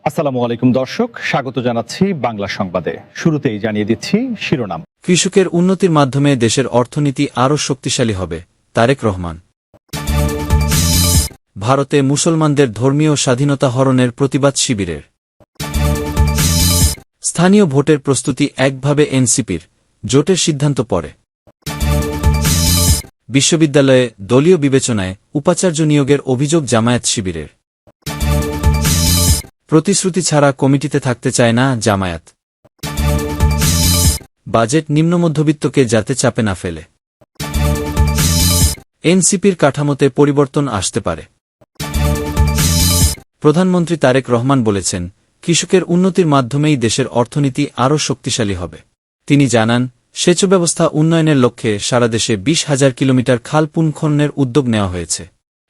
আসসালামু আলাইকুম দর্শক, স্বাগত জানাচ্ছি বাংলা সংবাদে। শুরুতেই জানিয়ে দিচ্ছি শিরোনাম। কৃষকের উন্নতির মাধ্যমে দেশের অর্থনীতি আরও শক্তিশালী হবে, তারেক রহমান। ভারতে মুসলমানদের ধর্মীয় স্বাধীনতা হরণের প্রতিবাদ শিবিরের। স্থানীয় ভোটের প্রস্তুতি একভাবে এনসিপির, জোটের সিদ্ধান্ত পরে। বিশ্ববিদ্যালয়ে দলীয় বিবেচনায় উপাচার্য নিয়োগের অভিযোগ জামায়াত শিবিরের। প্রতিশ্রুতি ছাড়া কমিটিতে থাকতে চায় না জামায়াত। বাজেট নিম্নমধ্যবিত্তকে যাতে চাপে না ফেলে। এনসিপির কাঠামোতে পরিবর্তন আসতে পারে। প্রধানমন্ত্রী তারেক রহমান বলেছেন, কৃষকের উন্নতির মাধ্যমেই দেশের অর্থনীতি আরও শক্তিশালী হবে। তিনি জানান, সেচ ব্যবস্থা উন্নয়নের লক্ষ্যে সারা দেশে 20,000 কিলোমিটার খাল পুনঃখননের উদ্যোগ নেওয়া হয়েছে।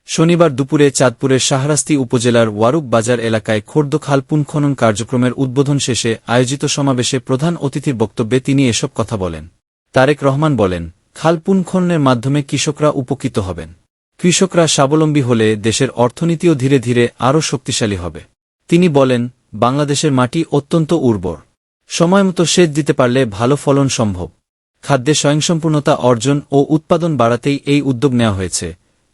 শনিবার দুপুরে চাঁদপুরের শাহরাস্তি উপজেলার ওয়ারুক বাজার এলাকায় খোর্দ খাল পুনঃখনন কার্যক্রমের উদ্বোধন শেষে আয়োজিত সমাবেশে প্রধান অতিথির বক্তব্যে তিনি এসব কথা বলেন। তারেক রহমান বলেন, খাল পুনঃখননের মাধ্যমে কৃষকরা উপকৃত হবেন। কৃষকরা স্বাবলম্বী হলে দেশের অর্থনীতিও ধীরে ধীরে আরও শক্তিশালী হবে। তিনি বলেন, বাংলাদেশের মাটি অত্যন্ত উর্বর। সময়মতো সেচ দিতে পারলে ভালো ফলন সম্ভব। খাদ্যে স্বয়ংসম্পূর্ণতা অর্জন ও উৎপাদন বাড়াতেই এই উদ্যোগ নেওয়া হয়েছে,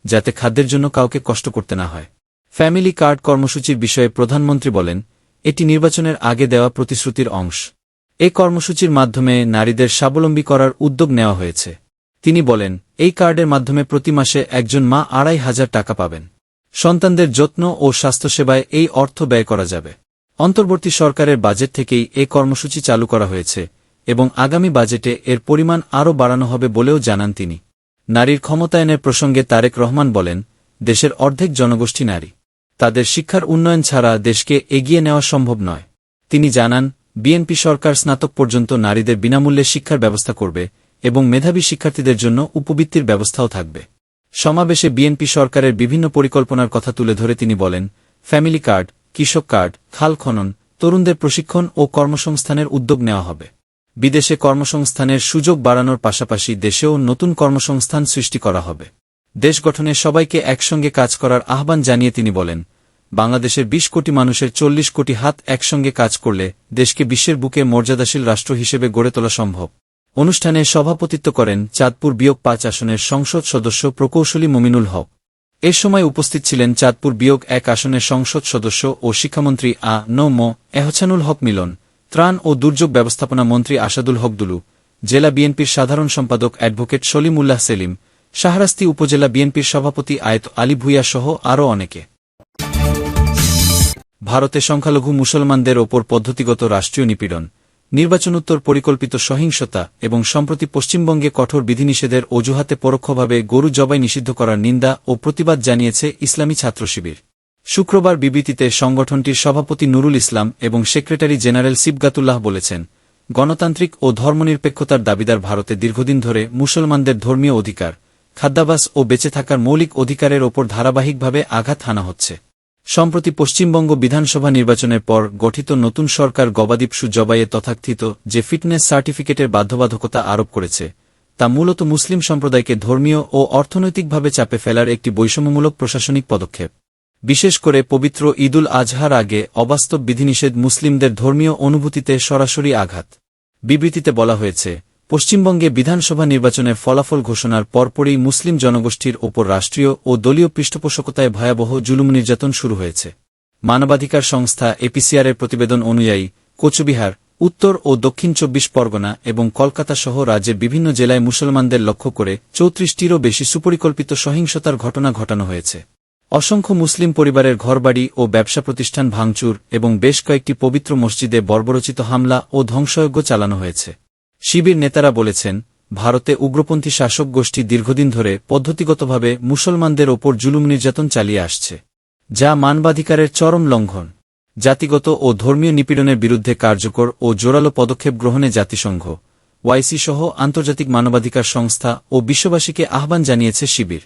যাতে খাদ্যের জন্য কাউকে কষ্ট করতে না হয়। ফ্যামিলি কার্ড কর্মসূচির বিষয়ে প্রধানমন্ত্রী বলেন, এটি নির্বাচনের আগে দেওয়া প্রতিশ্রুতির অংশ। এই কর্মসূচির মাধ্যমে নারীদের স্বাবলম্বী করার উদ্যোগ নেওয়া হয়েছে। তিনি বলেন, এই কার্ডের মাধ্যমে প্রতি মাসে একজন মা 2,500 টাকা পাবেন। সন্তানদের যত্ন ও স্বাস্থ্যসেবায় এই অর্থ ব্যয় করা যাবে। অন্তর্বর্তী সরকারের বাজেট থেকেই এই কর্মসূচি চালু করা হয়েছে এবং আগামী বাজেটে এর পরিমাণ আরও বাড়ানো হবে বলেও জানান তিনি। নারীর ক্ষমতায়নের প্রসঙ্গে তারেক রহমান বলেন, দেশের অর্ধেক জনগোষ্ঠী নারী। তাদের শিক্ষার উন্নয়ন ছাড়া দেশকে এগিয়ে নেওয়া সম্ভব নয়। তিনি জানান, বিএনপি সরকার স্নাতক পর্যন্ত নারীদের বিনামূল্যে শিক্ষার ব্যবস্থা করবে এবং মেধাবী শিক্ষার্থীদের জন্য উপবৃত্তির ব্যবস্থাও থাকবে। সমাবেশে বিএনপি সরকারের বিভিন্ন পরিকল্পনার কথা তুলে ধরে তিনি বলেন, ফ্যামিলি কার্ড, কৃষক কার্ড, খাল খনন, তরুণদের প্রশিক্ষণ ও কর্মসংস্থানের উদ্যোগ নেওয়া হবে। বিদেশে কর্মসংস্থানের সুযোগ বাড়ানোর পাশাপাশি দেশেও নতুন কর্মসংস্থান সৃষ্টি করা হবে। দেশ গঠনে সবাইকে একসঙ্গে কাজ করার আহ্বান জানিয়ে তিনি বলেন, বাংলাদেশের 20 কোটি মানুষের 40 কোটি হাত একসঙ্গে কাজ করলে দেশকে বিশ্বের বুকে মর্যাদাশীল রাষ্ট্র হিসেবে গড়ে তোলা সম্ভব। অনুষ্ঠানে সভাপতিত্ব করেন চাঁদপুর -5 আসনের সংসদ সদস্য প্রকৌশলী মুমিনুল হক। এ সময় উপস্থিত ছিলেন চাঁদপুর -1 আসনের সংসদ সদস্য ও শিক্ষামন্ত্রী আ.ন.ম এহসানুল হক মিলন, ত্রাণ ও দুর্যোগ ব্যবস্থাপনা মন্ত্রী আসাদুল হক দুলু, জেলা বিএনপির সাধারণ সম্পাদক অ্যাডভোকেট সলিমুল্লাহ সেলিম, শাহরাস্তি উপজেলা বিএনপির সভাপতি আয়েত আলী ভূঁইয়া সহ আরও অনেকে। ভারতে সংখ্যালঘু মুসলমানদের ওপর পদ্ধতিগত রাষ্ট্রীয় নিপীড়ন, নির্বাচনোত্তর পরিকল্পিত সহিংসতা এবং সম্প্রতি পশ্চিমবঙ্গে কঠোর বিধিনিষেধের অজুহাতে পরোক্ষভাবে গরু জবাই নিষিদ্ধ করার নিন্দা ও প্রতিবাদ জানিয়েছে ইসলামী ছাত্র শিবির। শুক্রবার বিবৃতিতে সংগঠনটির সভাপতি নুরুল ইসলাম এবং সেক্রেটারি জেনারেল সিবগাতুল্লাহ বলেছেন, গণতান্ত্রিক ও ধর্মনিরপেক্ষতার দাবিদার ভারতে দীর্ঘদিন ধরে মুসলমানদের ধর্মীয় অধিকার, খাদ্যাভ্যাস ও বেঁচে থাকার মৌলিক অধিকারের ওপর ধারাবাহিকভাবে আঘাত হানা হচ্ছে। সম্প্রতি পশ্চিমবঙ্গ বিধানসভা নির্বাচনের পর গঠিত নতুন সরকার গবাদি পশু জবাইয়ে তথাকথিত যে ফিটনেস সার্টিফিকেটের বাধ্যবাধকতা আরোপ করেছে, তা মূলত মুসলিম সম্প্রদায়কে ধর্মীয় ও অর্থনৈতিকভাবে চাপে ফেলার একটি বৈষম্যমূলক প্রশাসনিক পদক্ষেপ। বিশেষ করে পবিত্র ঈদুল আজহার আগে অবাস্তব বিধিনিষেধ মুসলিমদের ধর্মীয় অনুভূতিতে সরাসরি আঘাত। বিবৃতিতে বলা হয়েছে, পশ্চিমবঙ্গে বিধানসভা নির্বাচনের ফলাফল ঘোষণার পরপরই মুসলিম জনগোষ্ঠীর ওপর রাষ্ট্রীয় ও দলীয় পৃষ্ঠপোষকতায় ভয়াবহ জুলুম নির্যাতন শুরু হয়েছে। মানবাধিকার সংস্থা এপিসিআরের প্রতিবেদন অনুযায়ী কোচবিহার, উত্তর ও দক্ষিণ 24 পরগনা এবং কলকাতা সহ রাজ্যের বিভিন্ন জেলায় মুসলমানদের লক্ষ্য করে 34টিরও বেশি সুপরিকল্পিত সহিংসতার ঘটনা ঘটানো হয়েছে। অসংখ্য মুসলিম পরিবারের ঘরবাড়ি ও ব্যবসা প্রতিষ্ঠান ভাঙচুর এবং বেশ কয়েকটি পবিত্র মসজিদে বর্বরোচিত হামলা ও ধ্বংসযজ্ঞ চালানো হয়েছে। শিবির নেতারা বলেছেন, ভারতে উগ্রপন্থী শাসক গোষ্ঠী দীর্ঘদিন ধরে পদ্ধতিগতভাবে মুসলমানদের ওপর জুলুম নির্যাতন চালিয়ে আসছে, যা মানবাধিকারের চরম লঙ্ঘন। জাতিগত ও ধর্মীয় নিপীড়নের বিরুদ্ধে কার্যকর ও জোরালো পদক্ষেপ গ্রহণে জাতিসংঘ, ওআইসি সহ আন্তর্জাতিক মানবাধিকার সংস্থা ও বিশ্ববাসীকে আহ্বান জানিয়েছে শিবির।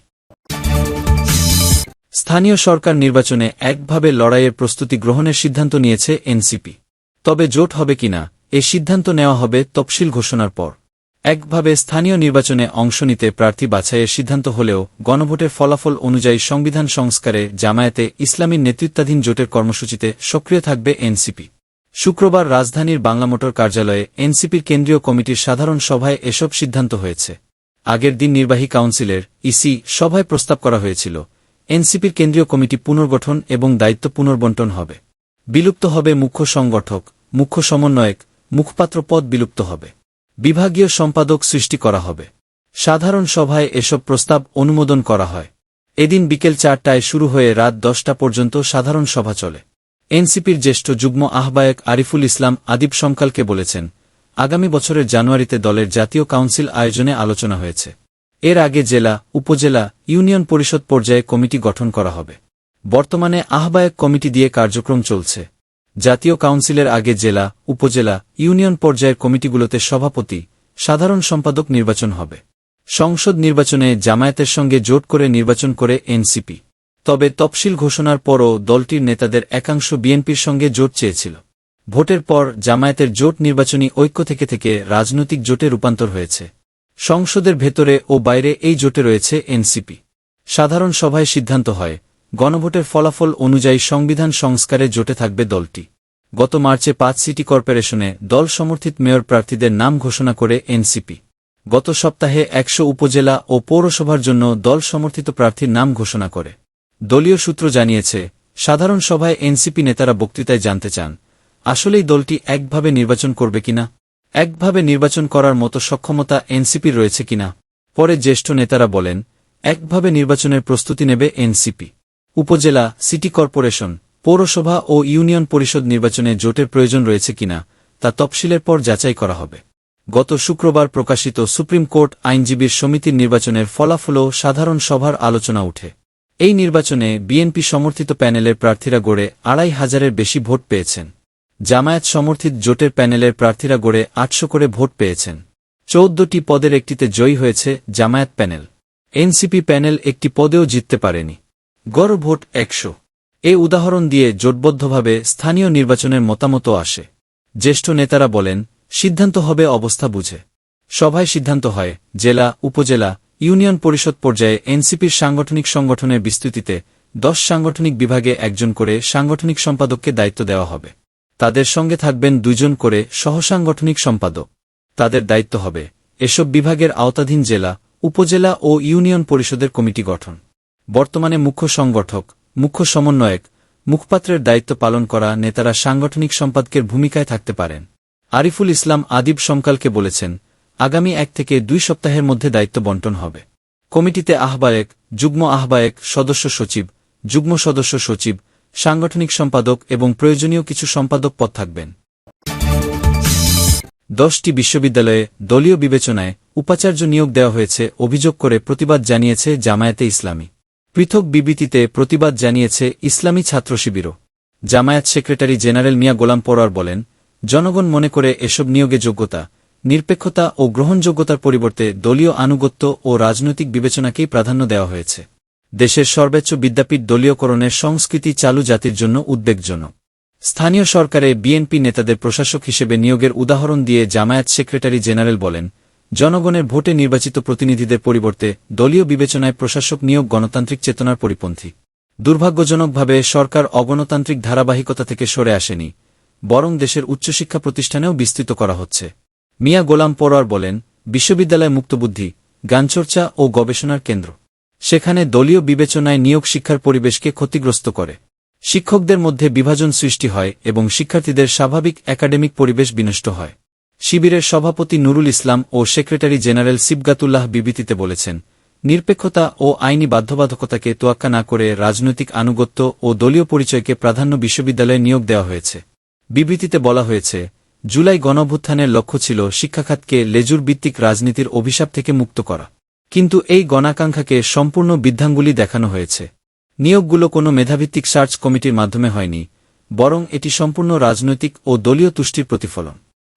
স্থানীয় সরকার নির্বাচনে একভাবে লড়াইয়ের প্রস্তুতি গ্রহণের সিদ্ধান্ত নিয়েছে এনসিপি। তবে জোট হবে কিনা, এ সিদ্ধান্ত নেওয়া হবে তফসিল ঘোষণার পর। একভাবে স্থানীয় নির্বাচনে অংশ নিতে প্রার্থী বাছাইয়ের সিদ্ধান্ত হলেও গণভোটের ফলাফল অনুযায়ী সংবিধান সংস্কারে জামায়াতে ইসলামীর নেতৃত্বাধীন জোটের কর্মসূচিতে সক্রিয় থাকবে এনসিপি। শুক্রবার রাজধানীর বাংলামোটর কার্যালয়ে এনসিপির কেন্দ্রীয় কমিটির সাধারণ সভায় এসব সিদ্ধান্ত হয়েছে। আগের দিন নির্বাহী কাউন্সিলের ইসি সভায় প্রস্তাব করা হয়েছিল, এনসিপির কেন্দ্রীয় কমিটি পুনর্গঠন এবং দায়িত্ব পুনর্বণ্টন হবে। বিলুপ্ত হবে মুখ্য সংগঠক, মুখ্য সমন্বয়ক, মুখপাত্র পদ বিলুপ্ত হবে। বিভাগীয় সম্পাদক সৃষ্টি করা হবে। সাধারণ সভায় এসব প্রস্তাব অনুমোদন করা হয়। এদিন বিকেল 4টায় শুরু হয়ে রাত 10টা পর্যন্ত সাধারণ সভা চলে। এনসিপির জ্যেষ্ঠ যুগ্ম আহ্বায়ক আরিফুল ইসলাম আদিব সমকালকে বলেছেন, আগামী বছরের জানুয়ারিতে দলের জাতীয় কাউন্সিল আয়োজনে আলোচনা হয়েছে। এর আগে জেলা, উপজেলা, ইউনিয়ন পরিষদ পর্যায়ে কমিটি গঠন করা হবে। বর্তমানে আহ্বায়ক কমিটি দিয়ে কার্যক্রম চলছে। জাতীয় কাউন্সিলের আগে জেলা, উপজেলা, ইউনিয়ন পর্যায়ের কমিটিগুলোতে সভাপতি, সাধারণ সম্পাদক নির্বাচন হবে। সংসদ নির্বাচনে জামায়াতের সঙ্গে জোট করে নির্বাচন করে এনসিপি। তবে তফসিল ঘোষণার পরও দলটির নেতাদের একাংশ বিএনপির সঙ্গে জোট চেয়েছিল। ভোটের পর জামায়াতের জোট নির্বাচনী ঐক্য থেকে রাজনৈতিক জোটে রূপান্তর হয়েছে। সংসদের ভেতরে ও বাইরে এই জোটে রয়েছে এনসিপি। সাধারণ সভায় সিদ্ধান্ত হয়, গণভোটের ফলাফল অনুযায়ী সংবিধান সংস্কারে জোটে থাকবে দলটি। গত মার্চে 5 সিটি কর্পোরেশনে দল সমর্থিত মেয়র প্রার্থীদের নাম ঘোষণা করে এনসিপি। গত সপ্তাহে 100 উপজেলা ও পৌরসভার জন্য দল সমর্থিত প্রার্থীর নাম ঘোষণা করে। দলীয় সূত্র জানিয়েছে, সাধারণ সভায় এনসিপি নেতারা বক্তৃতায় জানতে চান, আসলেই দলটি একভাবে নির্বাচন করবে কিনা, একভাবে নির্বাচন করার মতো সক্ষমতা এনসিপির রয়েছে কিনা। পরে জ্যেষ্ঠ নেতারা বলেন, একভাবে নির্বাচনের প্রস্তুতি নেবে এনসিপি। উপজেলা, সিটি কর্পোরেশন, পৌরসভা ও ইউনিয়ন পরিষদ নির্বাচনে জোটের প্রয়োজন রয়েছে কিনা তা তফসিলের পর যাচাই করা হবে। গত শুক্রবার প্রকাশিত সুপ্রিম কোর্ট আইনজীবীর সমিতির নির্বাচনের ফলাফলও সাধারণ সভার আলোচনা উঠে। এই নির্বাচনে বিএনপি সমর্থিত প্যানেলের প্রার্থীরা গড়ে 2,500-এর বেশি ভোট পেয়েছেন। জামায়াত সমর্থিত জোটের প্যানেলের প্রার্থীরা গড়ে 800 করে ভোট পেয়েছেন। 14টি পদের একটিতে জয়ী হয়েছে জামায়াত প্যানেল। এনসিপি প্যানেল একটি পদেও জিততে পারেনি। গড় ভোট 100। এ উদাহরণ দিয়ে জোটবদ্ধভাবে স্থানীয় নির্বাচনের মতামতও আসে। জ্যেষ্ঠ নেতারা বলেন, সিদ্ধান্ত হবে অবস্থা বুঝে। সভায় সিদ্ধান্ত হয়, জেলা, উপজেলা, ইউনিয়ন পরিষদ পর্যায়ে এনসিপির সংগঠনের বিস্তৃতিতে 10 সাংগঠনিক বিভাগে একজন করে সাংগঠনিক সম্পাদককে দায়িত্ব দেওয়া হবে। তাদের সঙ্গে থাকবেন 2 জন করে সহসাংগঠনিক সম্পাদক। তাদের দায়িত্ব হবে এসব বিভাগের আওতাধীন জেলা, উপজেলা ও ইউনিয়ন পরিষদের কমিটি গঠন। বর্তমানে মুখ্য সংগঠক, মুখ্য সমন্বয়ক, মুখপাত্রের দায়িত্ব পালন করা নেতারা সাংগঠনিক সম্পাদকের ভূমিকায় থাকতে পারেন। আরিফুল ইসলাম আদিব সমকালকে বলেছেন, আগামী 1 থেকে 2 সপ্তাহের মধ্যে দায়িত্ব বণ্টন হবে। কমিটিতে আহ্বায়ক, যুগ্ম আহ্বায়ক, সদস্য সচিব, যুগ্ম সদস্য সচিব, সাংগঠনিক সম্পাদক এবং প্রয়োজনীয় কিছু সম্পাদক পদ থাকবেন। 10টি বিশ্ববিদ্যালয়ে দলীয় বিবেচনায় উপাচার্য নিয়োগ দেওয়া হয়েছে অভিযোগ করে প্রতিবাদ জানিয়েছে জামায়াতে ইসলামী। পৃথক বিবৃতিতে প্রতিবাদ জানিয়েছে ইসলামী ছাত্র শিবিরও। জামায়াত সেক্রেটারি জেনারেল মিয়া গোলাম পরোয়ার বলেন, জনগণ মনে করে এসব নিয়োগে যোগ্যতা, নিরপেক্ষতা ও গ্রহণযোগ্যতার পরিবর্তে দলীয় আনুগত্য ও রাজনৈতিক বিবেচনাকেই প্রাধান্য দেওয়া হয়েছে। দেশের সর্বোচ্চ বিদ্যাপীঠ দলীয়করণের সংস্কৃতি চালু জাতির জন্য উদ্বেগজনক। স্থানীয় সরকারে বিএনপি নেতাদের প্রশাসক হিসেবে নিয়োগের উদাহরণ দিয়ে জামায়াত সেক্রেটারি জেনারেল বলেন, জনগণের ভোটে নির্বাচিত প্রতিনিধিদের পরিবর্তে দলীয় বিবেচনায় প্রশাসক নিয়োগ গণতান্ত্রিক চেতনার পরিপন্থী। দুর্ভাগ্যজনকভাবে সরকার অগণতান্ত্রিক ধারাবাহিকতা থেকে সরে আসেনি, বরং দেশের উচ্চশিক্ষা প্রতিষ্ঠানেও বিস্তৃত করা হচ্ছে। মিয়া গোলাম পরোয়ার বলেন, বিশ্ববিদ্যালয় মুক্তবুদ্ধি, জ্ঞানচর্চা ও গবেষণার কেন্দ্র। সেখানে দলীয় বিবেচনায় নিয়োগ শিক্ষার পরিবেশকে ক্ষতিগ্রস্ত করে। শিক্ষকদের মধ্যে বিভাজন সৃষ্টি হয় এবং শিক্ষার্থীদের স্বাভাবিক একাডেমিক পরিবেশ বিনষ্ট হয়। শিবিরের সভাপতি নুরুল ইসলাম ও সেক্রেটারি জেনারেল সিবগাতুল্লাহ বিবৃতিতে বলেছেন, নিরপেক্ষতা ও আইনি বাধ্যবাধকতাকে তোয়াক্কা না করে রাজনৈতিক আনুগত্য ও দলীয় পরিচয়কে প্রাধান্য বিশ্ববিদ্যালয়ে নিয়োগ দেওয়া হয়েছে। বিবৃতিতে বলা হয়েছে, জুলাই গণঅভ্যুত্থানের লক্ষ্য ছিল শিক্ষাখাতকে লেজুর ভিত্তিক রাজনীতির অভিশাপ থেকে মুক্ত করা। কিন্তু এই গণাকাঙ্ক্ষাকে সম্পূর্ণ বৃদ্ধাঙ্গুলি দেখানো হয়েছে। নিয়োগগুলো কোনো মেধাভিত্তিক সার্চ কমিটির মাধ্যমে হয়নি, বরং এটি সম্পূর্ণ রাজনৈতিক ও দলীয় তুষ্টির প্রতিফলন।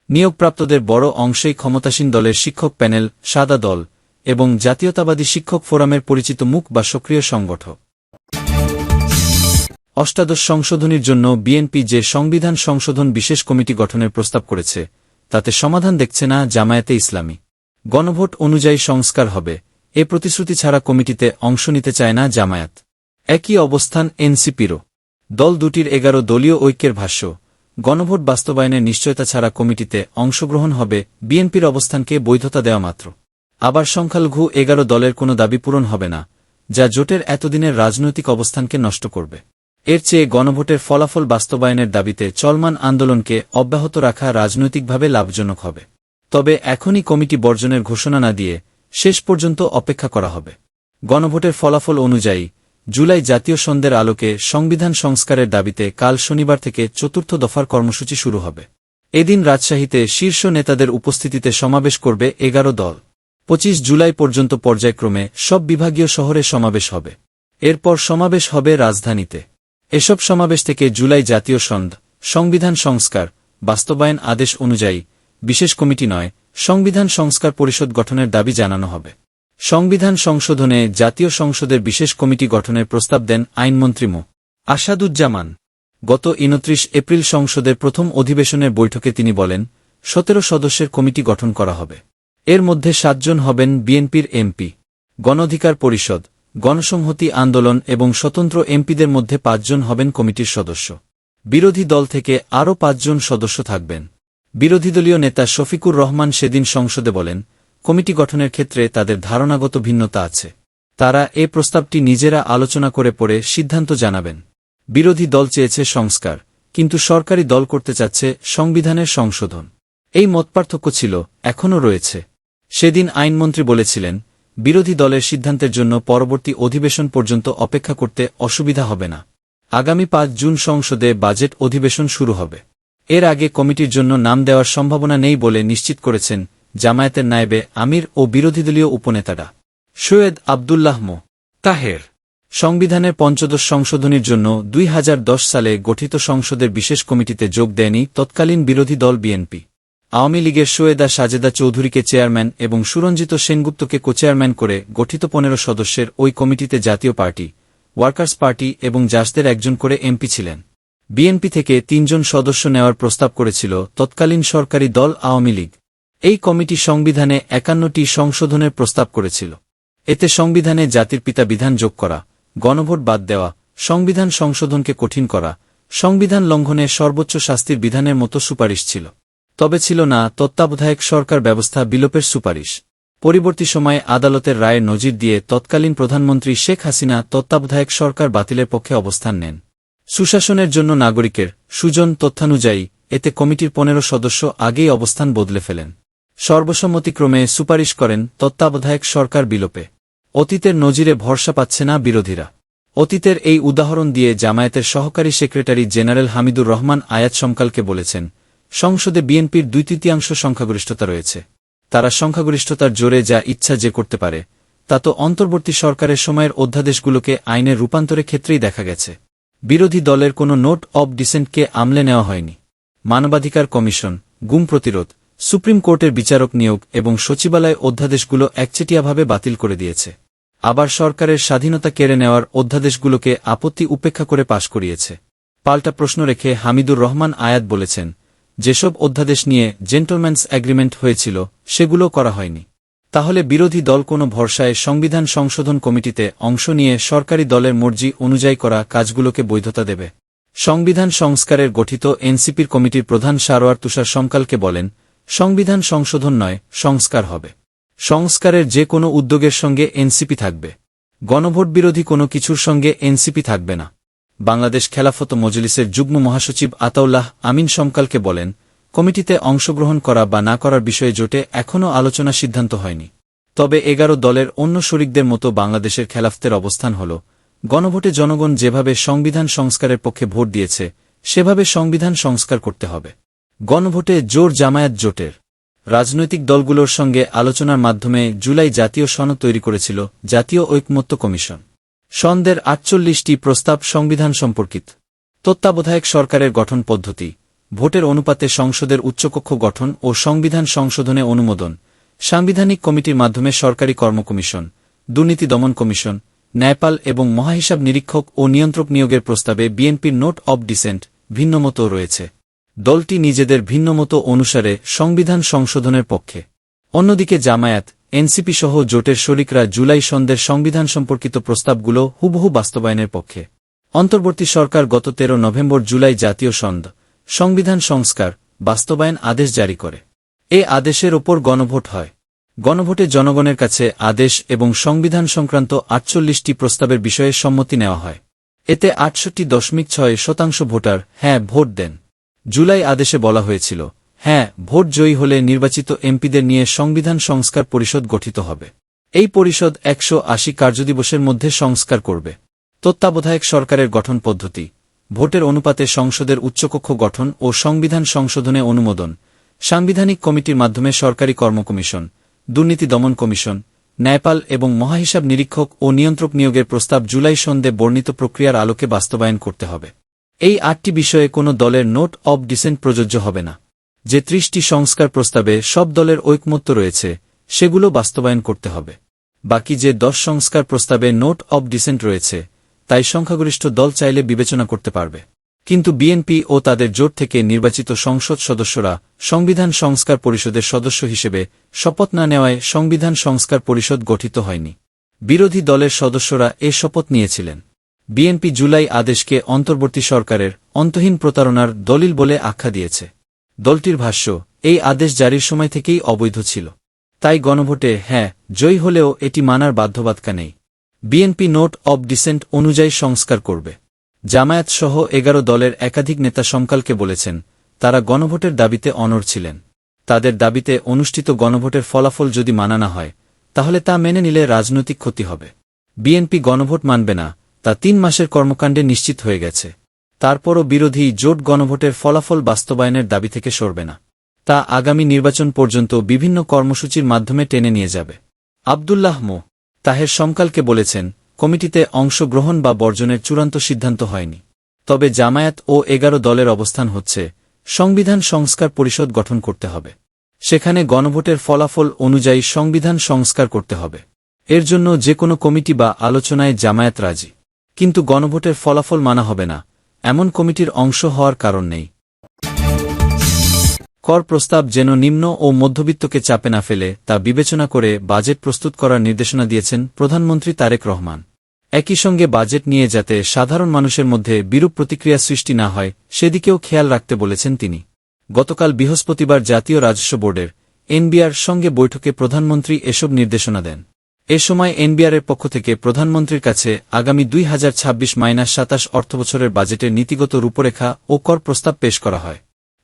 নিয়োগপ্রাপ্তদের বড় অংশই ক্ষমতাসীন দলের শিক্ষক প্যানেল, সাদা দল এবং জাতীয়তাবাদী শিক্ষক ফোরামের পরিচিত মুখ বা সক্রিয় সংগঠক। অষ্টাদশ সংশোধনীর জন্য বিএনপি যে সংবিধান সংশোধন বিশেষ কমিটি গঠনের প্রস্তাব করেছে, তাতে সমাধান দেখছে না জামায়াতে ইসলামী। গণভোট অনুযায়ী সংস্কার হবে, এ প্রতিশ্রুতি ছাড়া কমিটিতে অংশ নিতে চায় না জামায়াত। একই অবস্থান এনসিপিরও। দল দুটির 11 দলীয় ঐক্যের ভাষ্য, গণভোট বাস্তবায়নের নিশ্চয়তা ছাড়া কমিটিতে অংশগ্রহণ হবে বিএনপির অবস্থানকে বৈধতা দেওয়া মাত্র। আবার সংখ্যালঘু 11 দলের কোনো দাবি পূরণ হবে না, যা জোটের এতদিনের রাজনৈতিক অবস্থানকে নষ্ট করবে। এর চেয়ে গণভোটের ফলাফল বাস্তবায়নের দাবিতে চলমান আন্দোলনকে অব্যাহত রাখা রাজনৈতিকভাবে লাভজনক হবে। তবে এখনই কমিটি বর্জনের ঘোষণা না দিয়ে শেষ পর্যন্ত অপেক্ষা করা হবে। গণভোটের ফলাফল অনুযায়ী জুলাই জাতীয় সন্ধ্যের আলোকে সংবিধান সংস্কারের দাবিতে কাল শনিবার থেকে 4র্থ দফার কর্মসূচি শুরু হবে। এদিন রাজশাহীতে শীর্ষ নেতাদের উপস্থিতিতে সমাবেশ করবে 11 দল। 25 জুলাই পর্যন্ত পর্যায়ক্রমে সব বিভাগীয় শহরে সমাবেশ হবে। এরপর সমাবেশ হবে রাজধানীতে। এসব সমাবেশ থেকে জুলাই জাতীয় সন্ধ্যা, সংবিধান সংস্কার, বাস্তবায়ন আদেশ অনুযায়ী বিশেষ কমিটি নয়, সংবিধান সংস্কার পরিষদ গঠনের দাবি জানানো হবে। সংবিধান সংশোধনে জাতীয় সংসদের বিশেষ কমিটি গঠনের প্রস্তাব দেন আইনমন্ত্রী মো. আসাদুজ্জামান। গত 29 এপ্রিল সংসদের প্রথম অধিবেশনের বৈঠকে তিনি বলেন, 17 সদস্যের কমিটি গঠন করা হবে। এর মধ্যে 7 জন হবেন বিএনপির এমপি। গণ অধিকার পরিষদ, গণসংহতি আন্দোলন এবং স্বতন্ত্র এমপিদের মধ্যে 5 জন হবেন কমিটির সদস্য। বিরোধী দল থেকে আরও 5 জন সদস্য থাকবেন। বিরোধীদলীয় নেতা শফিকুর রহমান সেদিন সংসদে বলেন, কমিটি গঠনের ক্ষেত্রে তাদের ধারণাগত ভিন্নতা আছে। তারা এ প্রস্তাবটি নিজেরা আলোচনা করে পরে সিদ্ধান্ত জানাবেন। বিরোধী দল চেয়েছে সংস্কার, কিন্তু সরকারি দল করতে চাচ্ছে সংবিধানের সংশোধন। এই মতপার্থক্য ছিল, এখনও রয়েছে। সেদিন আইনমন্ত্রী বলেছিলেন, বিরোধী দলের সিদ্ধান্তের জন্য পরবর্তী অধিবেশন পর্যন্ত অপেক্ষা করতে অসুবিধা হবে না। আগামী 5 জুন সংসদে বাজেট অধিবেশন শুরু হবে। এর আগে কমিটির জন্য নাম দেওয়ার সম্ভাবনা নেই বলে নিশ্চিত করেছেন জামায়াতের নায়েবে আমির ও বিরোধীদলীয় উপনেতারা। সৈয়দ আবদুল্লাহ মো. তাহের। সংবিধানের 15 সংশোধনীর জন্য 2010 সালে গঠিত সংসদের বিশেষ কমিটিতে যোগ দেয়নি তৎকালীন বিরোধী দল বিএনপি। আওয়ামী লীগের সৈয়দা সাজেদা চৌধুরীকে চেয়ারম্যান এবং সুরঞ্জিত সেনগুপ্তকে কোচেয়ারম্যান করে গঠিত 15 সদস্যের ওই কমিটিতে জাতীয় পার্টি, ওয়ার্কার্স পার্টি এবং জাসদের একজন করে এমপি ছিলেন। বিএনপি থেকে 3 জন সদস্য নেওয়ার প্রস্তাব করেছিল তৎকালীন সরকারি দল আওয়ামী লীগ। এই কমিটি সংবিধানে 51টি সংশোধনের প্রস্তাব করেছিল। এতে সংবিধানে জাতির পিতা বিধান যোগ করা, গণভোট বাদ দেওয়া, সংবিধান সংশোধনকে কঠিন করা, সংবিধান লঙ্ঘনে সর্বোচ্চ শাস্তির বিধানের মতো সুপারিশ ছিল। তবে ছিল না তত্ত্বাবধায়ক সরকার ব্যবস্থা বিলোপের সুপারিশ। পরবর্তী সময়ে আদালতের রায়ে নজির দিয়ে তৎকালীন প্রধানমন্ত্রী শেখ হাসিনা তত্ত্বাবধায়ক সরকার বাতিলের পক্ষে অবস্থান নেন। সুশাসনের জন্য নাগরিকের সুজন তথ্যানুযায়ী এতে কমিটির 15 সদস্য আগেই অবস্থান বদলে ফেলেন। সর্বসম্মতিক্রমে সুপারিশ করেন তত্ত্বাবধায়ক সরকার বিলোপে। অতীতের নজিরে ভরসা পাচ্ছে না বিরোধীরা। অতীতের এই উদাহরণ দিয়ে জামায়াতের সহকারী সেক্রেটারি জেনারেল হামিদুর রহমান আয়াত সমকালকে বলেছেন, সংসদে বিএনপির 2/3 সংখ্যাগরিষ্ঠতা রয়েছে। তারা সংখ্যাগরিষ্ঠতার জোরে যা ইচ্ছা যে করতে পারে, তা তো অন্তর্বর্তী সরকারের সময়ের অধ্যাদেশগুলোকে আইনের রূপান্তরের ক্ষেত্রেই দেখা গেছে। বিরোধী দলের কোনো নোট অব ডিসেন্টকে আমলে নেওয়া হয়নি। মানবাধিকার কমিশন, গুম প্রতিরোধ, সুপ্রিম কোর্টের বিচারক নিয়োগ এবং সচিবালয় অধ্যাদেশগুলো একচেটিয়াভাবে বাতিল করে দিয়েছে। আবার সরকারের স্বাধীনতা কেড়ে নেওয়ার অধ্যাদেশগুলোকে আপত্তি উপেক্ষা করে পাশ করিয়েছে। পাল্টা প্রশ্ন রেখে হামিদুর রহমান আয়াত বলেছেন, যেসব অধ্যাদেশ নিয়ে জেন্টলম্যানস এগ্রিমেন্ট হয়েছিল সেগুলো করা হয়নি। তাহলে বিরোধী দল কোনো ভরসায় সংবিধান সংশোধন কমিটিতে অংশ নিয়ে সরকারি দলের মর্জি অনুযায়ী করা কাজগুলোকে বৈধতা দেবে? সংবিধান সংস্কারের গঠিত এনসিপির কমিটির প্রধান সারোয়ার তুষার সমকালকে বলেন, সংবিধান সংশোধন নয়, সংস্কার হবে। সংস্কারের যে কোনো উদ্যোগের সঙ্গে এনসিপি থাকবে। গণভোট বিরোধী কোনো কিছুর সঙ্গে এনসিপি থাকবে না। বাংলাদেশ খেলাফত মজলিসের যুগ্ম মহাসচিব আতাউল্লাহ আমিন সমকালকে বলেন, কমিটিতে অংশগ্রহণ করা বা না করার বিষয়ে জোটে এখনও আলোচনা সিদ্ধান্ত হয়নি। তবে 11 দলের অন্য শরিকদের মতো বাংলাদেশের খেলাফতের অবস্থান হল, গণভোটে জনগণ যেভাবে সংবিধান সংস্কারের পক্ষে ভোট দিয়েছে সেভাবে সংবিধান সংস্কার করতে হবে। গণভোটে জোর জামায়াত জোটের। রাজনৈতিক দলগুলোর সঙ্গে আলোচনার মাধ্যমে জুলাই জাতীয় সনদ তৈরি করেছিল জাতীয় ঐকমত্য কমিশন। সনদের 48টি প্রস্তাব সংবিধান সম্পর্কিত। তত্ত্বাবধায়ক সরকারের গঠন পদ্ধতি, ভোটের অনুপাতে সংসদের উচ্চকক্ষ গঠন ও সংবিধান সংশোধনে অনুমোদন, সাংবিধানিক কমিটির মাধ্যমে সরকারি কর্ম কমিশন, দুর্নীতি দমন কমিশন, ন্যায়পাল এবং মহাহিসাব নিরীক্ষক ও নিয়ন্ত্রক নিয়োগের প্রস্তাবে বিএনপির নোট অব ডিসেন্ট ভিন্নমত রয়েছে। দলটি নিজেদের ভিন্নমত অনুসারে সংবিধান সংশোধনের পক্ষে। অন্যদিকে জামায়াত, এনসিপি সহ জোটের শরিকরা জুলাই সন্ধ্যের সংবিধান সম্পর্কিত প্রস্তাবগুলো হুবহু বাস্তবায়নের পক্ষে। অন্তর্বর্তী সরকার গত 13 নভেম্বর জুলাই জাতীয় সংবিধান সংস্কার বাস্তবায়ন আদেশ জারি করে। এ আদেশের ওপর গণভোট হয়। গণভোটে জনগণের কাছে আদেশ এবং সংবিধান সংক্রান্ত 48টি প্রস্তাবের বিষয়ে সম্মতি নেওয়া হয়। এতে 68.6% ভোটার হ্যাঁ ভোট দেন। জুলাই আদেশে বলা হয়েছিল, হ্যাঁ ভোট জয়ী হলে নির্বাচিত এমপিদের নিয়ে সংবিধান সংস্কার পরিষদ গঠিত হবে। এই পরিষদ 180 কার্যদিবসের মধ্যে সংস্কার করবে। তত্ত্বাবধায়ক সরকারের গঠন পদ্ধতি, ভোটের অনুপাতে সংসদের উচ্চকক্ষ গঠন ও সংবিধান সংশোধনে অনুমোদন, সাংবিধানিক কমিটির মাধ্যমে সরকারি কর্মকমিশন, দুর্নীতি দমন কমিশন, ন্যায়পাল এবং মহাহিসাব নিরীক্ষক ও নিয়ন্ত্রক নিয়োগের প্রস্তাব জুলাই সন্ধ্যে বর্ণিত প্রক্রিয়ার আলোকে বাস্তবায়ন করতে হবে। এই 8টি বিষয়ে কোনো দলের নোট অব ডিসেন্ট প্রযোজ্য হবে না। যে 30টি সংস্কার প্রস্তাবে সব দলের ঐকমত্য রয়েছে সেগুলো বাস্তবায়ন করতে হবে। বাকি যে 10 সংস্কার প্রস্তাবে নোট অব ডিসেন্ট রয়েছে তাই সংখ্যাগরিষ্ঠ দল চাইলে বিবেচনা করতে পারবে। কিন্তু বিএনপি ও তাদের জোট থেকে নির্বাচিত সংসদ সদস্যরা সংবিধান সংস্কার পরিষদের সদস্য হিসেবে শপথ না নেওয়ায় সংবিধান সংস্কার পরিষদ গঠিত হয়নি। বিরোধী দলের সদস্যরা এ শপথ নিয়েছিলেন। বিএনপি জুলাই আদেশকে অন্তর্বর্তী সরকারের অন্তহীন প্রতারণার দলিল বলে আখ্যা দিয়েছে। দলটির ভাষ্য, এই আদেশ জারির সময় থেকেই অবৈধ ছিল। তাই গণভোটে হ্যাঁ জয়ী হলেও এটি মানার বাধ্যবাধকতা নেই। বিএনপি নোট অব ডিসেন্ট অনুযায়ী সংস্কার করবে। জামায়াত সহ 11 দলের একাধিক নেতা সমকালকে বলেছেন তারা গণভোটের দাবিতে অনড় ছিলেন। তাদের দাবিতে অনুষ্ঠিত গণভোটের ফলাফল যদি মানা না হয় তাহলে তা মেনে নিলে রাজনৈতিক ক্ষতি হবে। বিএনপি গণভোট মানবে না তা 3 মাসের কর্মকাণ্ডে নিশ্চিত হয়ে গেছে। তারপরও বিরোধী জোট গণভোটের ফলাফল বাস্তবায়নের দাবি থেকে সরবে না। তা আগামী নির্বাচন পর্যন্ত বিভিন্ন কর্মসূচির মাধ্যমে টেনে নিয়ে যাবে। আব্দুল্লাহ মো. তাহের সমকালকে বলেছেন, কমিটিতে অংশগ্রহণ বা বর্জনের চূড়ান্ত সিদ্ধান্ত হয়নি। তবে জামায়াত ও 11 দলের অবস্থান হচ্ছে সংবিধান সংস্কার পরিষদ গঠন করতে হবে। সেখানে গণভোটের ফলাফল অনুযায়ী সংবিধান সংস্কার করতে হবে। এর জন্য যে কোনো কমিটি বা আলোচনায় জামায়াত রাজি। কিন্তু গণভোটের ফলাফল মানা হবে না, এমন কমিটির অংশ হওয়ার কারণ নেই। কর প্রস্তাব যেন নিম্ন ও মধ্যবিত্তকে চাপে না ফেলে তা বিবেচনা করে বাজেট প্রস্তুত করার নির্দেশনা দিয়েছেন প্রধানমন্ত্রী তারেক রহমান। একই সঙ্গে বাজেট নিয়ে যাতে সাধারণ মানুষের মধ্যে বিরূপ প্রতিক্রিয়া সৃষ্টি না হয় সেদিকেও খেয়াল রাখতে বলেছেন তিনি। গতকাল বৃহস্পতিবার জাতীয় রাজস্ব বোর্ডের এনবিআর সঙ্গে বৈঠকে প্রধানমন্ত্রী এসব নির্দেশনা দেন। এ সময় এনবিআরের পক্ষ থেকে প্রধানমন্ত্রীর কাছে আগামী 2026-27 অর্থবছরের বাজেটের নীতিগত রূপরেখা ও কর প্রস্তাব পেশ করা হয়।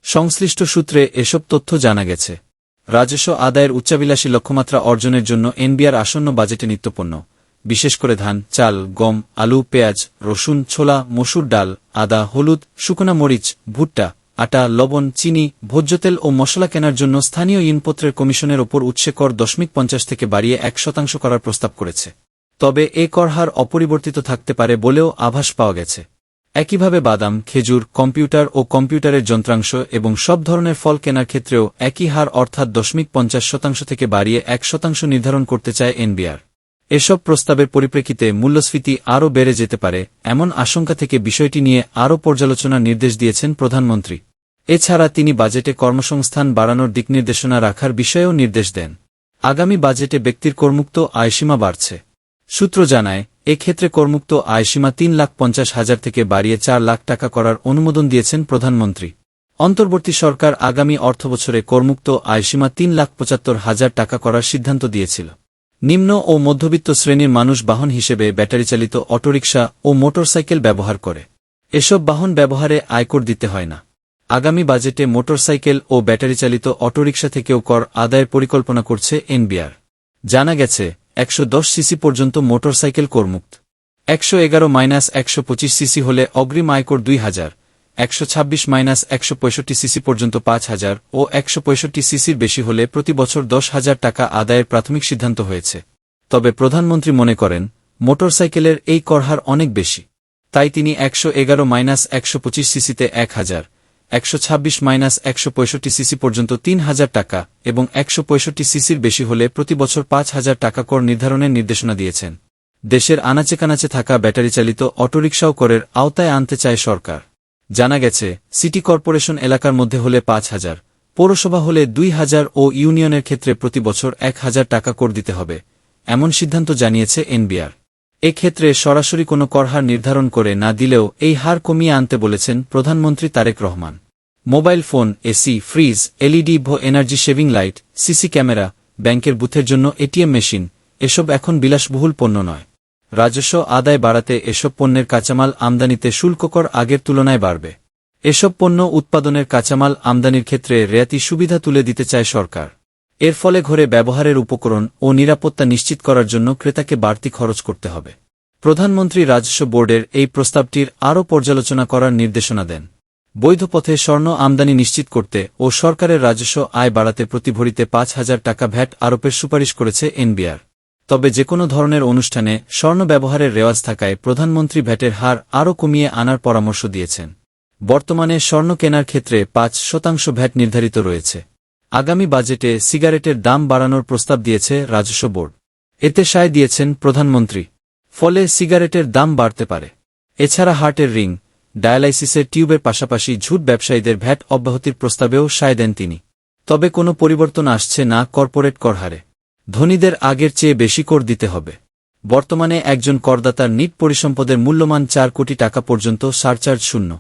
সংশ্লিষ্ট সূত্রে এসব তথ্য জানা গেছে। রাজস্ব আদায়ের উচ্চাভিলাষী লক্ষ্যমাত্রা অর্জনের জন্য এনবিআর আসন্ন বাজেটে নিত্যপণ্য, বিশেষ করে ধান, চাল, গম, আলু, পেঁয়াজ, রসুন, ছোলা, মসুর ডাল, আদা, হলুদ, শুকনা মরিচ, ভুট্টা, আটা, লবণ, চিনি, ভোজ্যতেল ও মশলা কেনার জন্য স্থানীয় ইনপত্রের কমিশনের ওপর উৎসে কর 0.50 থেকে বাড়িয়ে 1% করার প্রস্তাব করেছে। তবে এ কর হার অপরিবর্তিত থাকতে পারে বলেও আভাস পাওয়া গেছে। একইভাবে বাদাম, খেজুর, কম্পিউটার ও কম্পিউটারের যন্ত্রাংশ এবং সব ধরনের ফল কেনার ক্ষেত্রেও একই হার অর্থাৎ 0.50% থেকে বাড়িয়ে 1% নির্ধারণ করতে চায় এনবিআর। এসব প্রস্তাবের পরিপ্রেক্ষিতে মূল্যস্ফীতি আরও বেড়ে যেতে পারে এমন আশঙ্কা থেকে বিষয়টি নিয়ে আরও পর্যালোচনার নির্দেশ দিয়েছেন প্রধানমন্ত্রী। এছাড়া তিনি বাজেটে কর্মসংস্থান বাড়ানোর দিকনির্দেশনা রাখার বিষয়েও নির্দেশ দেন। আগামী বাজেটে ব্যক্তির করমুক্ত আয়সীমা বাড়ছে। সূত্র জানায়, এক্ষেত্রে করমুক্ত আয়সীমা 3,50,000 থেকে বাড়িয়ে 4 লাখ টাকা করার অনুমোদন দিয়েছেন প্রধানমন্ত্রী। অন্তর্বর্তী সরকার আগামী অর্থবছরে করমুক্ত আয়সীমা 3,75,000 টাকা করার সিদ্ধান্ত দিয়েছিল। নিম্ন ও মধ্যবিত্ত শ্রেণীর মানুষ বাহন হিসেবে ব্যাটারিচালিত অটোরিকশা ও মোটরসাইকেল ব্যবহার করে। এসব বাহন ব্যবহারে আয়কর দিতে হয় না। আগামী বাজেটে মোটরসাইকেল ও ব্যাটারিচালিত অটোরিকশা থেকেও কর আদায়ের পরিকল্পনা করছে এনবিআর। জানা গেছে, 110 সিসি পর্যন্ত মোটরসাইকেল করমুক্ত। 111-125 সিসি হলে অগ্রিম আয়কর 2,000, 126-165 সিসি পর্যন্ত 5,000 ও 165 সিসির বেশি হলে প্রতি বছর 10,000 টাকা আদায়ের প্রাথমিক সিদ্ধান্ত হয়েছে। তবে প্রধানমন্ত্রী মনে করেন, মোটরসাইকেলের এই করহার অনেক বেশি। তাই তিনি 111-125 সিসিতে 1,000, 126-165 সিসি পর্যন্ত 3,000 টাকা এবং 165 সিসির বেশি হলে প্রতি বছর 5,000 টাকা কর নির্ধারণের নির্দেশনা দিয়েছেন। দেশের আনাচে কানাচে থাকা ব্যাটারিচালিত অটোরিকশাও করের আওতায় আনতে চায় সরকার। জানা গেছে, সিটি কর্পোরেশন এলাকার মধ্যে হলে 5,000, পৌরসভা হলে ২,০০০ ও ইউনিয়নের ক্ষেত্রে প্রতি বছর ১,০০০ টাকা কর দিতে হবে, এমন সিদ্ধান্ত জানিয়েছে এনবিআর। এক্ষেত্রে সরাসরি কোনো করহার নির্ধারণ করে না দিলেও এই হার কমিয়ে আনতে বলেছেন প্রধানমন্ত্রী Tarique Rahman. Mobile phone, AC, fridge, LED energy saving light, CC camera, ব্যাংকের বুথের জন্য এটিএম মেশিন এসব এখন বিলাসবহুল পণ্য নয়। রাজস্ব আদায় বাড়াতে এসব পণ্যের কাঁচামাল আমদানিতে শুল্ক কর আগের তুলনায় বাড়বে। এসব পণ্য উৎপাদনের কাঁচামাল আমদানির ক্ষেত্রে রেয়াতি সুবিধা তুলে দিতে চায় সরকার। এর ফলে ঘরে ব্যবহারের উপকরণ ও নিরাপত্তা নিশ্চিত করার জন্য ক্রেতাকে বাড়তি খরচ করতে হবে। প্রধানমন্ত্রী রাজস্ব বোর্ডের এই প্রস্তাবটির আরও পর্যালোচনা করার নির্দেশনা দেন। বৈধ পথে স্বর্ণ আমদানি নিশ্চিত করতে ও সরকারের রাজস্ব আয় বাড়াতে প্রতি ভরিতে ৫,০০০ টাকা ভ্যাট আরোপের সুপারিশ করেছে এনবিআর। তবে যেকোনো ধরনের অনুষ্ঠানে স্বর্ণ ব্যবহারের রেওয়াজ থাকায় প্রধানমন্ত্রী ভ্যাটের হার আরও কমিয়ে আনার পরামর্শ দিয়েছেন। বর্তমানে স্বর্ণ কেনার ক্ষেত্রে ৫% ভ্যাট নির্ধারিত রয়েছে। আগামী বাজেটে সিগারেটের দাম বাড়ানোর প্রস্তাব দিয়েছে রাজস্ব বোর্ড। এতে সায় দিয়েছেন প্রধানমন্ত্রী। ফলে সিগারেটের দাম বাড়তে পারে। এছাড়া হার্টের রিং, ডায়ালাইসিসের টিউবের পাশাপাশি ঝুট ব্যবসায়ীদের ভ্যাট অব্যাহতির প্রস্তাবেও সায় দেন তিনি। তবে কোনো পরিবর্তন আসছে না কর্পোরেট কর হারে। ধনীদের আগের চেয়ে বেশি কর দিতে হবে। বর্তমানে একজন করদাতার নিট পরিসম্পদের মূল্যমান ৪ কোটি টাকা পর্যন্ত সারচার্জ শূন্য।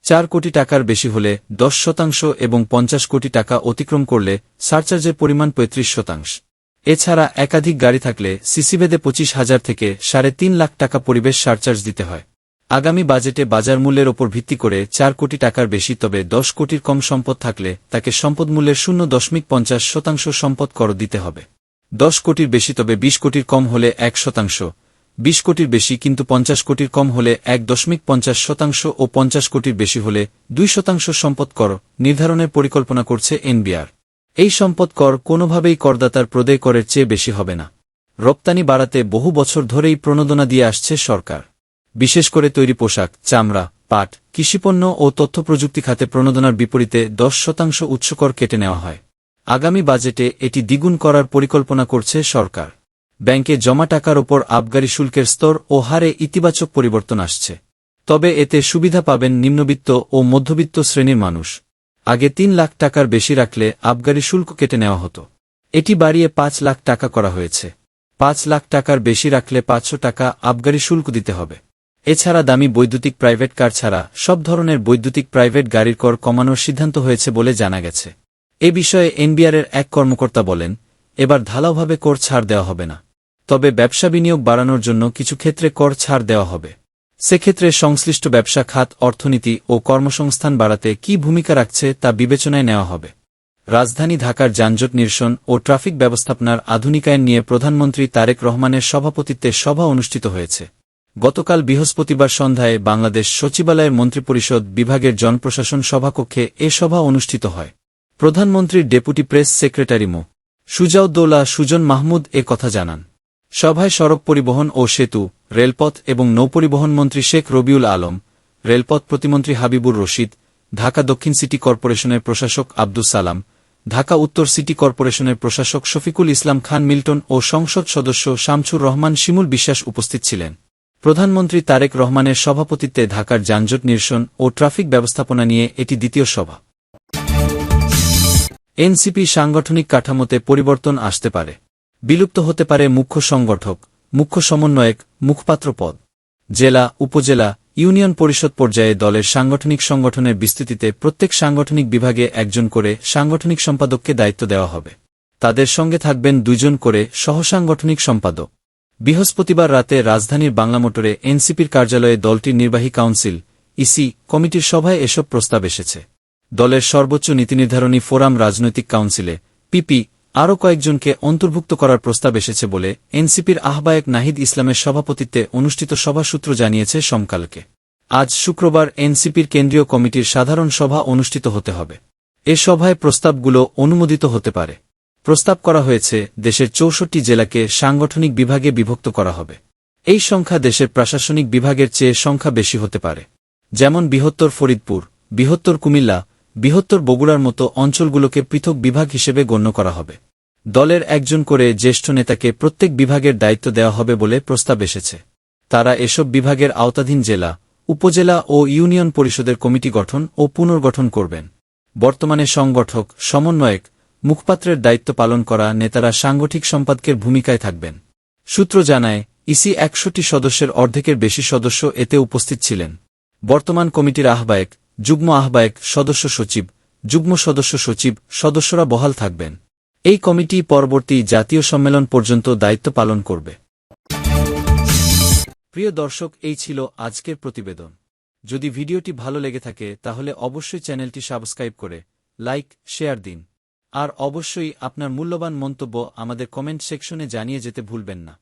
৪ কোটি টাকার বেশি হলে ১০% এবং ৫০ কোটি টাকা অতিক্রম করলে সারচার্জের পরিমাণ ৩৫%। এছাড়া একাধিক গাড়ি থাকলে সিসিভেদে ২৫,০০০ থেকে ৩.৫ লাখ টাকা পরিবেশ সারচার্জ দিতে হয়। আগামী বাজেটে বাজার মূল্যের ওপর ভিত্তি করে ৪ কোটি টাকার বেশি তবে ১০ কোটির কম সম্পদ থাকলে তাকে সম্পদ মূল্যের ০.৫০% সম্পদ কর দিতে হবে। ১০ কোটির বেশি তবে ২০ কোটির কম হলে ১%, ২০ কোটির বেশি কিন্তু ৫০ কোটির কম হলে ১.৫০% ও ৫০ কোটির বেশি হলে ২% সম্পদ কর নির্ধারণের পরিকল্পনা করছে এনবিআর। এই সম্পদ কর কোনোভাবেই করদাতার প্রদেয় করের চেয়ে বেশি হবে না। রপ্তানি বাড়াতে বহু বছর ধরেই প্রণোদনা দিয়ে আসছে সরকার। বিশেষ করে তৈরি পোশাক, চামড়া, পাট, কৃষিপণ্য ও তথ্য প্রযুক্তি খাতে প্রণোদনার বিপরীতে ১০% উৎসকর কেটে নেওয়া হয়। আগামী বাজেটে এটি দ্বিগুণ করার পরিকল্পনা করছে সরকার। ব্যাংকে জমা টাকার ওপর আবগারি শুল্কের স্তর ও হারে ইতিবাচক পরিবর্তন আসছে। তবে এতে সুবিধা পাবেন নিম্নবিত্ত ও মধ্যবিত্ত শ্রেণীর মানুষ। আগে ৩ লাখ টাকার বেশি রাখলে আবগারি শুল্ক কেটে নেওয়া হতো। এটি বাড়িয়ে ৫ লাখ টাকা করা হয়েছে। ৫ লাখ টাকার বেশি রাখলে ৫০০ টাকা আবগারি শুল্ক দিতে হবে। এছাড়া দামি বৈদ্যুতিক প্রাইভেট কার ছাড়া সব ধরনের বৈদ্যুতিক প্রাইভেট গাড়ির কর কমানোর সিদ্ধান্ত হয়েছে বলে জানা গেছে। এ বিষয়ে এনবিআরের এক কর্মকর্তা বলেন, এবার ঢালাওভাবে কর ছাড় দেওয়া হবে না। তবে ব্যবসা বিনিয়োগ বাড়ানোর জন্য কিছু ক্ষেত্রে কর ছাড় দেওয়া হবে। সেক্ষেত্রে সংশ্লিষ্ট ব্যবসা খাত অর্থনীতি ও কর্মসংস্থান বাড়াতে কী ভূমিকা রাখছে তা বিবেচনায় নেওয়া হবে। রাজধানী ঢাকার যানজট নিরসন ও ট্রাফিক ব্যবস্থাপনার আধুনিকায়ন নিয়ে প্রধানমন্ত্রী তারেক রহমানের সভাপতিত্বে সভা অনুষ্ঠিত হয়েছে। গতকাল বৃহস্পতিবার সন্ধ্যায় বাংলাদেশ সচিবালয়ের মন্ত্রিপরিষদ বিভাগের জনপ্রশাসন সভাকক্ষে এ সভা অনুষ্ঠিত হয়। প্রধানমন্ত্রীর ডেপুটি প্রেস সেক্রেটারি মো. সুজাউদ্দৌলা সুজন মাহমুদ এ কথা জানান। সভায় সড়ক পরিবহন ও সেতু, রেলপথ এবং নৌপরিবহন মন্ত্রী শেখ রবিউল আলম, রেলপথ প্রতিমন্ত্রী হাবিবুর রশিদ, ঢাকা দক্ষিণ সিটি কর্পোরেশনের প্রশাসক আব্দুস সালাম, ঢাকা উত্তর সিটি কর্পোরেশনের প্রশাসক শফিকুল ইসলাম খান মিল্টন ও সংসদ সদস্য শামছুর রহমান শিমুল বিশ্বাস উপস্থিত ছিলেন। প্রধানমন্ত্রী তারেক রহমানের সভাপতিত্বে ঢাকার যানজট নিরসন ও ট্রাফিক ব্যবস্থাপনা নিয়ে এটি দ্বিতীয় সভা। এনসিপি সাংগঠনিক কাঠামোতে পরিবর্তন আসতে পারে। বিলুপ্ত হতে পারে মুখ্য সংগঠক, মুখ্য সমন্বয়ক, মুখপাত্র পদ। জেলা, উপজেলা, ইউনিয়ন পরিষদ পর্যায়ে দলের সংগঠনের বিস্তৃতিতে প্রত্যেক সাংগঠনিক বিভাগে একজন করে সাংগঠনিক সম্পাদককে দায়িত্ব দেওয়া হবে। তাদের সঙ্গে থাকবেন ২ জন করে সহসাংগঠনিক সম্পাদক। বৃহস্পতিবার রাতে রাজধানীর বাংলা মোটরে এনসিপির কার্যালয়ে দলটির নির্বাহী কাউন্সিল, ইসি, কমিটির সভায় এসব প্রস্তাব এসেছে। দলের সর্বোচ্চ নীতিনির্ধারণী ফোরাম রাজনৈতিক কাউন্সিলে, পিপি, আরও কয়েকজনকে অন্তর্ভুক্ত করার প্রস্তাব এসেছে বলে এনসিপির আহ্বায়ক নাহিদ ইসলামের সভাপতিত্বে অনুষ্ঠিত সভা সূত্র জানিয়েছে সমকালকে। আজ শুক্রবার এনসিপির কেন্দ্রীয় কমিটির সাধারণ সভা অনুষ্ঠিত হতে হবে। এ সভায় প্রস্তাবগুলো অনুমোদিত হতে পারে। প্রস্তাব করা হয়েছে দেশের ৬৪ জেলাকে সাংগঠনিক বিভাগে বিভক্ত করা হবে। এই সংখ্যা দেশের প্রশাসনিক বিভাগের চেয়ে সংখ্যা বেশি হতে পারে। যেমন বৃহত্তর ফরিদপুর, বৃহত্তর কুমিল্লা, বৃহত্তর বগুড়ার মতো অঞ্চলগুলোকে পৃথক বিভাগ হিসেবে গণ্য করা হবে। দলের একজন করে জ্যেষ্ঠ নেতাকে প্রত্যেক বিভাগের দায়িত্ব দেওয়া হবে বলে প্রস্তাব এসেছে। তারা এসব বিভাগের আওতাধীন জেলা, উপজেলা ও ইউনিয়ন পরিষদের কমিটি গঠন ও পুনর্গঠন করবেন। বর্তমানে সংগঠক, সমন্বয়ক, মুখপাত্রের দায়িত্ব পালন করা নেতারা সাংগঠনিক সম্পাদকের ভূমিকায় থাকবেন। সূত্র জানায়, ইসি ১৬০ সদস্যের অর্ধেকের বেশি সদস্য এতে উপস্থিত ছিলেন। বর্তমান কমিটির আহ্বায়ক, যুগ্ম আহ্বায়ক, সদস্য সচিব, যুগ্ম সদস্য সচিব, সদস্যরা বহাল থাকবেন। এই কমিটি পরবর্তী জাতীয় সম্মেলন পর্যন্ত দায়িত্ব পালন করবে। প্রিয় দর্শক, এই ছিল আজকের প্রতিবেদন। যদি ভিডিওটি ভালো লেগে থাকে তাহলে অবশ্যই চ্যানেলটি সাবস্ক্রাইব করে লাইক, শেয়ার দিন। আর অবশ্যই আপনার মূল্যবান মন্তব্য আমাদের কমেন্ট সেকশনে জানিয়ে যেতে ভুলবেন না।